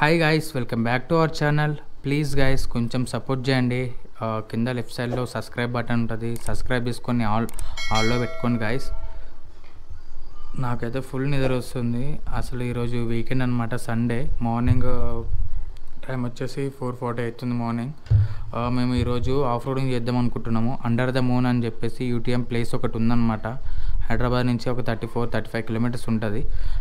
Hi guys, welcome back to our channel. Please guys కొంచెం support చేయండి. కింద left సైడ్లో సబ్స్క్రైబ్ బటన్ ఉంటుంది, సబ్స్క్రైబ్ చేసుకొని ఆల్లో పెట్టుకోండి గాయ్స్. నాకైతే ఫుల్ నిద్ర వస్తుంది. అసలు ఈరోజు వీకెండ్ అనమాట, సండే. మార్నింగ్ టైం వచ్చేసి 4:40 అవుతుంది మార్నింగ్. మేము ఈరోజు ఆఫ్ రోడింగ్ చేద్దాం అనుకుంటున్నాము. అండర్ ద మూన్ అని చెప్పేసి యూటీఎం ప్లేస్ ఒకటి ఉందన్నమాట. హైదరాబాద్ నుంచి ఒక 34-35 కిలోమీటర్స్ ఉంటుంది.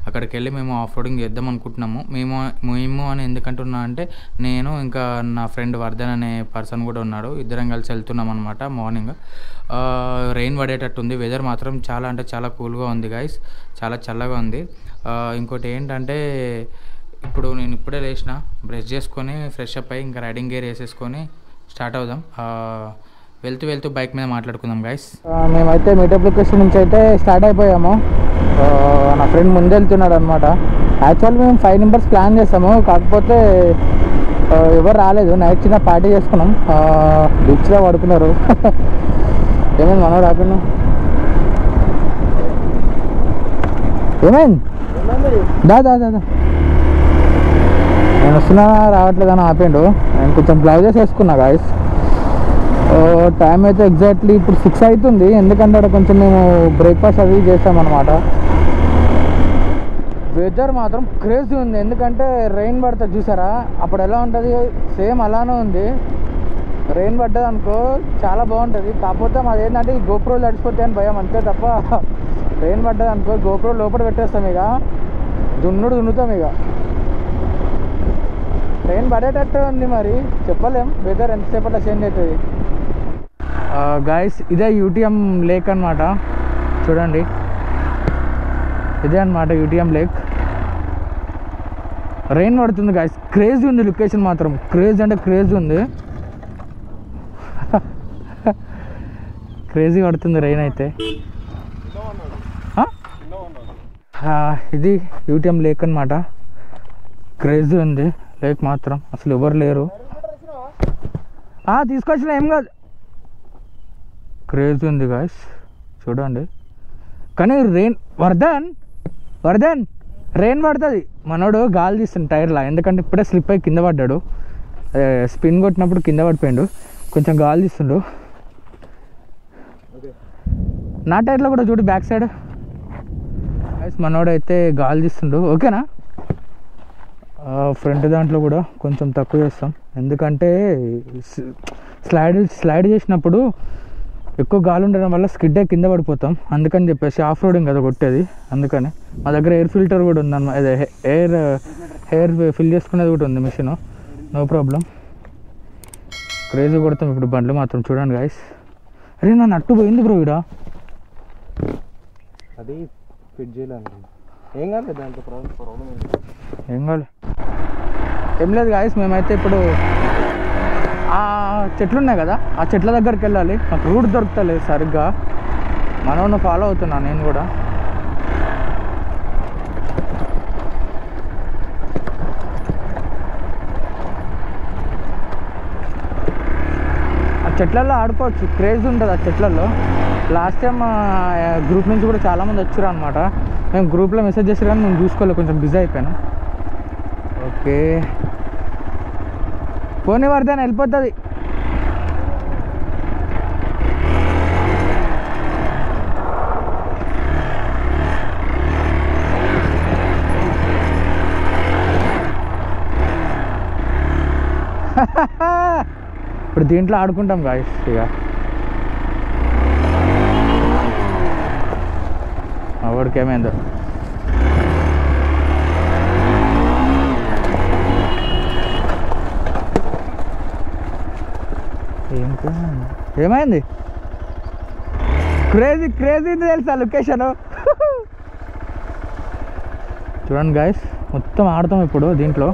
అక్కడికి వెళ్ళి మేము ఆఫ్ రోడింగ్ చేద్దాం అనుకుంటున్నాము. మేము అని ఎందుకంటున్నా అంటే, నేను ఇంకా నా ఫ్రెండ్ వర్ధన్ అనే పర్సన్ కూడా ఉన్నాడు. ఇద్దరం కలిసి వెళ్తున్నాం అనమాట. మార్నింగ్ రెయిన్ పడేటట్టు ఉంది. వెదర్ మాత్రం చాలా అంటే చాలా కూల్గా ఉంది గాయస్, చాలా చల్లగా ఉంది. ఇంకోటి ఏంటంటే, ఇప్పుడు నేను ఇప్పుడే లేచిన, బ్రష్ చేసుకొని ఫ్రెష్ అప్ అయ్యి ఇంకా రైడింగ్ గేర్ వేసేసుకొని స్టార్ట్ అవుదాం. వెళ్తూ బైక్ మీద మాట్లాడుకుందాం గైస్. మేమైతే మీటప్ లొకేషన్ నుంచి అయితే స్టార్ట్ అయిపోయాము. నా ఫ్రెండ్ ముందు వెళ్తున్నాడు అనమాట. యాక్చువల్ మేము 5 మెంబర్స్ ప్లాన్ చేస్తాము, కాకపోతే ఎవరు రాలేదు. నైట్ చిన్న పార్టీ చేసుకున్నాం, బీచ్లో పడుకున్నారు. ఏమైంది మనం రాకుండా? ఏమైంది? దాదా నేను వస్తున్నా రావట్లేదని ఆపిండు. నేను కొంచెం గ్లౌజెస్ వేసుకున్నా గాయస్. టైం అయితే ఎగ్జాక్ట్లీ ఇప్పుడు 6 అవుతుంది. ఎందుకంటే అక్కడ కొంచెం మేము బ్రేక్ఫాస్ట్ అది చేస్తామన్నమాట. వెదర్ మాత్రం క్రేజీ ఉంది. ఎందుకంటే రెయిన్ పడుతుంది చూసారా, అప్పుడు ఎలా ఉంటుంది సేమ్ అలానే ఉంది. రెయిన్ పడ్డది అనుకో చాలా బాగుంటుంది. కాకపోతే మాది ఏంటంటే ఈ గోప్రోలు తడిచిపోతాయి అని భయం, అంతే తప్ప రెయిన్ పడ్డది అనుకో గోప్రో లోపల పెట్టేస్తాం, ఇక దున్నుతాం. ఇక రెయిన్ పడేటట్టు ఉంది, మరి చెప్పలేం వెదర్ ఎంతసేపట్లో చేంజ్ అవుతుంది. గాయస్ ఇదే యూటీఎం లేక్ అనమాట. చూడండి, ఇదే అనమాట యూటీఎం లేక్. రెయిన్ పడుతుంది గాయస్, క్రేజీ ఉంది లొకేషన్ మాత్రం. క్రేజీ అంటే క్రేజీ ఉంది. క్రేజీ పడుతుంది రెయిన్ అయితే. ఇది యూటీఎం లేక్ అనమాట. క్రేజీ ఉంది లేక్ మాత్రం, అసలు ఎవరు లేరు. తీసుకొచ్చిన ఏం కాదు, క్రేజీ ఉంది గాయస్ చూడండి. కానీ వర్ధన్ రెయిన్ పడుతుంది. మనోడు గాలి తీస్తుంది టైర్లా, ఎందుకంటే ఇప్పుడే స్లిప్ అయ్యి కింద పడ్డాడు. స్పిన్ కొట్టినప్పుడు కింద పడిపోయాడు. కొంచెం గాలి తీస్తుండు. నా టైర్లో కూడా చూడు, బ్యాక్ సైడ్ మనోడు అయితే గాలి తీస్తుండు. ఓకేనా? ఫ్రంట్ దాంట్లో కూడా కొంచెం తక్కువ చేస్తాం, ఎందుకంటే స్లైడ్ చేసినప్పుడు ఎక్కువ గాలి ఉండడం వల్ల స్కిడ్ అయ్యి కింద పడిపోతాం. అందుకని చెప్పేసి ఆఫ్ రోడింగ్ కదా కొట్టేది. అందుకని మా దగ్గర ఎయిర్ ఫిల్టర్ కూడా ఉందన్నమాట. అదే ఎయిర్ ఫిల్ చేసుకునేది కూడా ఉంది మిషన్, నో ప్రాబ్లం. క్రేజీ కొడతాం ఇప్పుడు బండ్లు మాత్రం. చూడండి గాయస్. అరే నా నట్టు పోయింది బ్రో ఈడ. అది ఫిట్ చేయాలి. ఏం కాదు దాంట్లో ప్రాబ్లం ఏం కాదు, ఏం లేదు గాయస్. మేమైతే ఇప్పుడు ఆ చెట్లు ఉన్నాయి కదా, ఆ చెట్ల దగ్గరికి వెళ్ళాలి. నాకు రూట్ దొరుకుతలేదు సరిగ్గా. మనోని ఫాలో అవుతున్నా నేను కూడా. ఆ చెట్లలో ఆడుకోవచ్చు, క్రేజ్ ఉంటుంది ఆ చెట్లలో. లాస్ట్ టైం గ్రూప్ నుంచి కూడా చాలామంది వచ్చారు అనమాట. మేము గ్రూప్లో మెసేజ్ చేసారు కానీ మేము చూసుకోలేదు, కొంచెం బిజీ అయిపోయాను. ఓకే, పోనీ వర్ధన్ వెళ్ళిపోతుంది. ఇప్పుడు దీంట్లో ఆడుకుంటాం గాయస్. ఇక వాడికి ఏమైందో. ఏమైంది? క్రేజీ తెలుసా లొకేషన్. చూడండి గాయస్, మొత్తం ఆడతాం ఇప్పుడు దీంట్లో.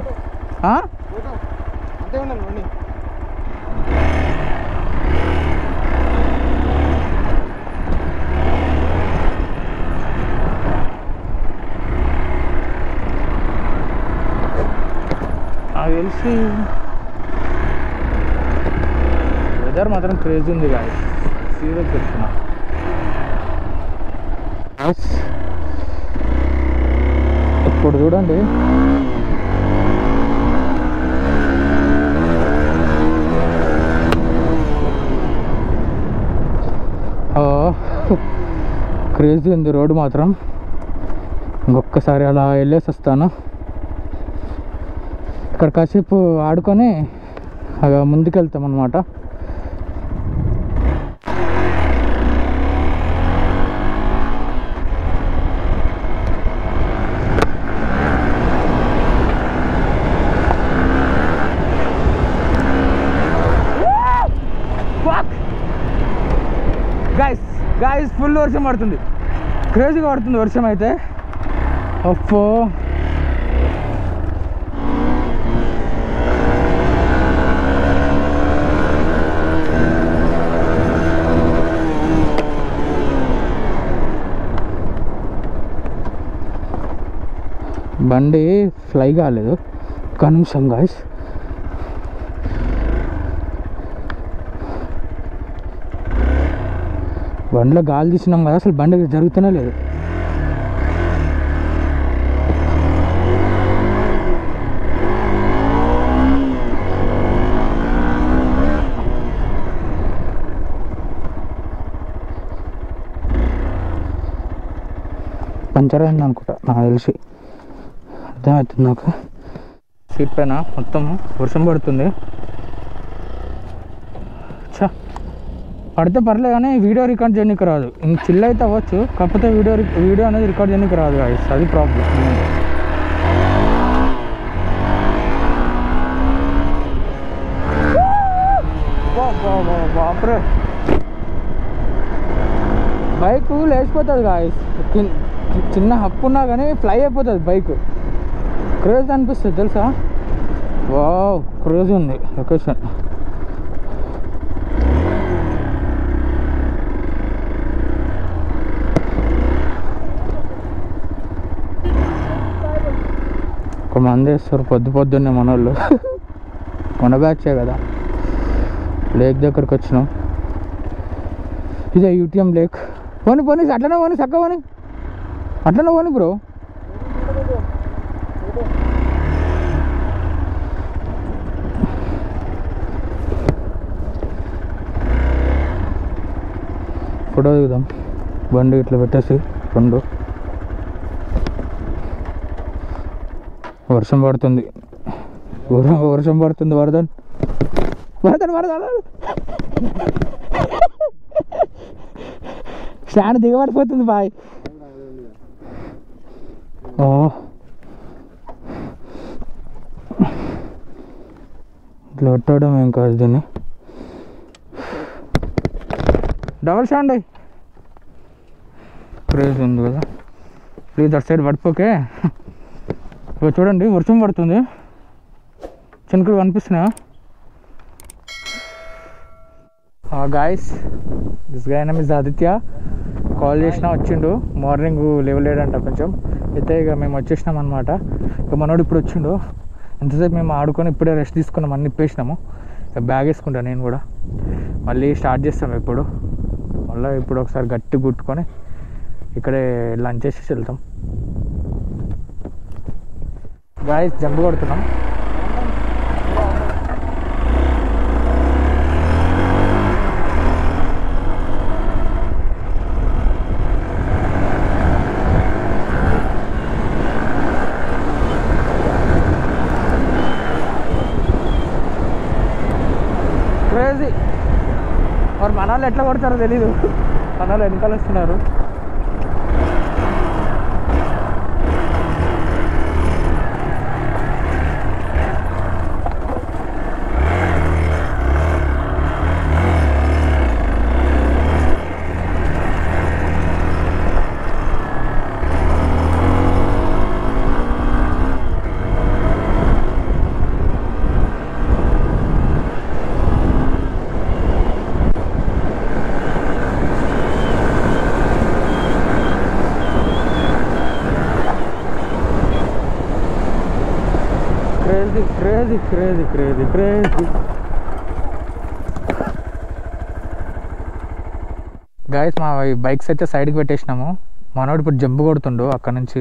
తెలిసి వెదర్ మాత్రం క్రేజీ ఉంది గాయస్, సీరియస్ చెప్తున్నా. ఇప్పుడు చూడండి క్రేజీ ఉంది రోడ్డు మాత్రం. ఇంకొకసారి అలా వెళ్ళేసి వస్తాను. ఇక్కడ కాసేపు ఆడుకొని అలా ముందుకు వెళ్తాం అన్నమాట. గాయస్ ఫుల్ వర్షం పడుతుంది, క్రేజీగా పడుతుంది వర్షం అయితే. అప్పో బండి ఫ్లై కాలేదు, ఒక్క నిమిషం గాయస్. బండిలో గాలి తీసినాం కదా, అసలు బండి జరుగుతూనే లేదు. పంచర్ అయింది అనుకుంటా నాకు తెలిసి, అర్థమవుతుంది నాకు. సీట్ పైన మొత్తం వర్షం పడుతుంది. చా పడితే పర్లేదు కానీ వీడియో రికార్డ్ చేయడానికి రాదు. ఇంక చిల్ అయితే అవ్వచ్చు, కాకపోతే వీడియో అనేది రికార్డ్ చేయడానికి రాదు గాయస్, అది ప్రాబ్లం. బాప్రే, బైక్ లేచిపోతుంది గాయస్. చిన్న హప్పు ఉన్నా కానీ ఫ్లై అయిపోతుంది బైక్. క్రేజ్ అనిపిస్తుంది తెలుసా. వావ్, క్రేజ్ ఉంది లొకేషన్. ఒక మంది వేస్తారు పొద్దున్నే మన వాళ్ళు. మన బ్యాచే కదా. లేక్ దగ్గరకు వచ్చినాం. ఇదే యూటీఎం లేక్. పోనీ అట్లనే పోనీ, చక్క పోనీ, అట్లనే పోనీ బ్రో. ఫోటో దిగుదాం బండి ఇట్లా పెట్టేసి. రెండు వర్షం పడుతుంది, వర్షం పడుతుంది. వరదన్ స్టాండ్ దిగబడిపోతుంది బాయ్. ఇట్లా పెట్టడం ఏం కాదు దీన్ని. డబల్ స్టాండ్ క్రేజ్ ఉంది కదా. ప్లీజ్ అటు సైడ్ పడిపోకే. ఇప్పుడు చూడండి వర్షం పడుతుంది, చినుకులు కనిపిస్తున్నాయా guys. This guy name is Aditya. Call చేసినా వచ్చిండు, మార్నింగ్ లేవలేడంట కొంచెం. అయితే ఇక మేము వచ్చేసినాం అనమాట. ఇక మనోడు ఇప్పుడు వచ్చిండు. ఎంతసేపు మేము ఆడుకొని ఇప్పుడే రెస్ట్ తీసుకున్నాం, అన్ని ఇప్పేసినాము. ఇక బ్యాగ్ వేసుకుంటాను నేను కూడా. మళ్ళీ స్టార్ట్ చేస్తాం ఇప్పుడు. మళ్ళీ ఇప్పుడు ఒకసారి గట్టి గుట్టుకొని ఇక్కడే లంచ్ చేసి వెళ్తాం. గాయస్ జంప్ కొడుతున్నాం. క్రేజీ. మరి మన వాళ్ళు ఎట్లా కొడతారో తెలీదు. మన వాళ్ళు వెనకాల వస్తున్నారు. క్రేజీ. గాయస్ మా బైక్స్ అయితే సైడ్కి పెట్టేసినాము. మనోడు ఇప్పుడు జంప్ కొడుతుండు అక్కడ నుంచి.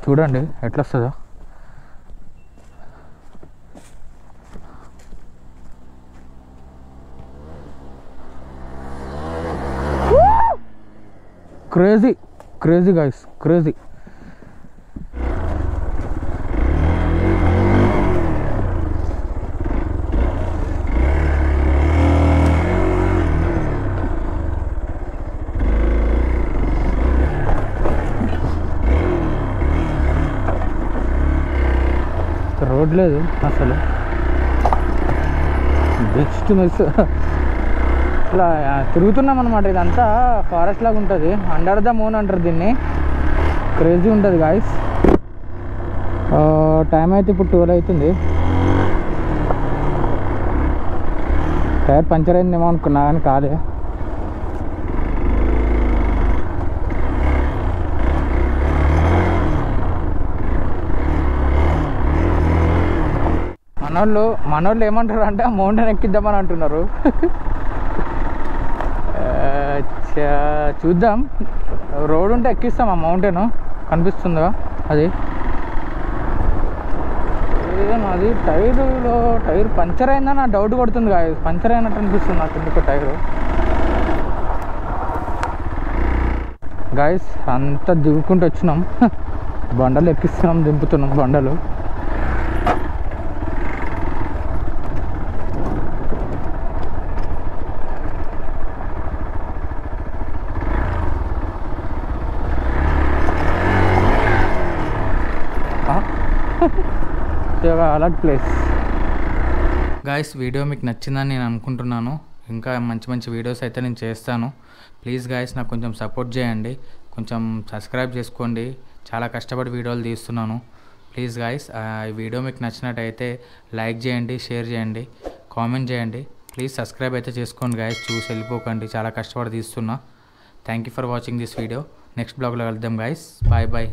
చూడండి ఎట్లా వస్తుందో. Crazy crazy guys, crazy. Road లేదు అసలు, జస్ట్ మిస్. ఇట్లా తిరుగుతున్నాం అనమాట. ఇదంతా ఫారెస్ట్ లాగా ఉంటుంది, అండర్ ద మూన్ అంటారు దీన్ని. క్రేజీ ఉంటుంది గాయస్. టైం అయితే ఇప్పుడు 12 అవుతుంది. టైర్ పంచర్ అయిందేమో అనుకున్నా కానీ కాలే. మనోళ్ళు ఏమంటారు అంటే మౌంటైన్ ఎక్కిద్దామని అంటున్నారు. చూద్దాం, రోడ్ ఉంటే ఎక్కిస్తాం. ఆ మౌంటైన్ కనిపిస్తుందా అది? అది టైర్ పంచర్ అయిందని నా డౌట్ కొడుతుంది కాదు, పంచర్ అయినట్టు అనిపిస్తుంది నాకు ఎందుకు టైరు. గాయస్ అంతా దిగుకుంటూ వచ్చినాం, బండలు ఎక్కిస్తున్నాం, దింపుతున్నాం బండలు. అలాంటి ప్లేస్. గాయస్ వీడియో మీకు నచ్చిందని నేను అనుకుంటున్నాను. ఇంకా మంచి మంచి వీడియోస్ అయితే నేను చేస్తాను. ప్లీజ్ గాయస్ నాకు కొంచెం సపోర్ట్ చేయండి, కొంచెం సబ్స్క్రైబ్ చేసుకోండి. చాలా కష్టపడి వీడియోలు తీస్తున్నాను. ప్లీజ్ గాయస్ ఈ వీడియో మీకు నచ్చినట్టయితే లైక్ చేయండి, షేర్ చేయండి, కామెంట్ చేయండి. ప్లీజ్ సబ్స్క్రైబ్ అయితే చేసుకోండి గాయస్, చూసి వెళ్ళిపోకండి, చాలా కష్టపడి తీస్తున్నా. Thank you for watching this video. Next బ్లాగ్లో కలుద్దాం గాయస్. Bye bye.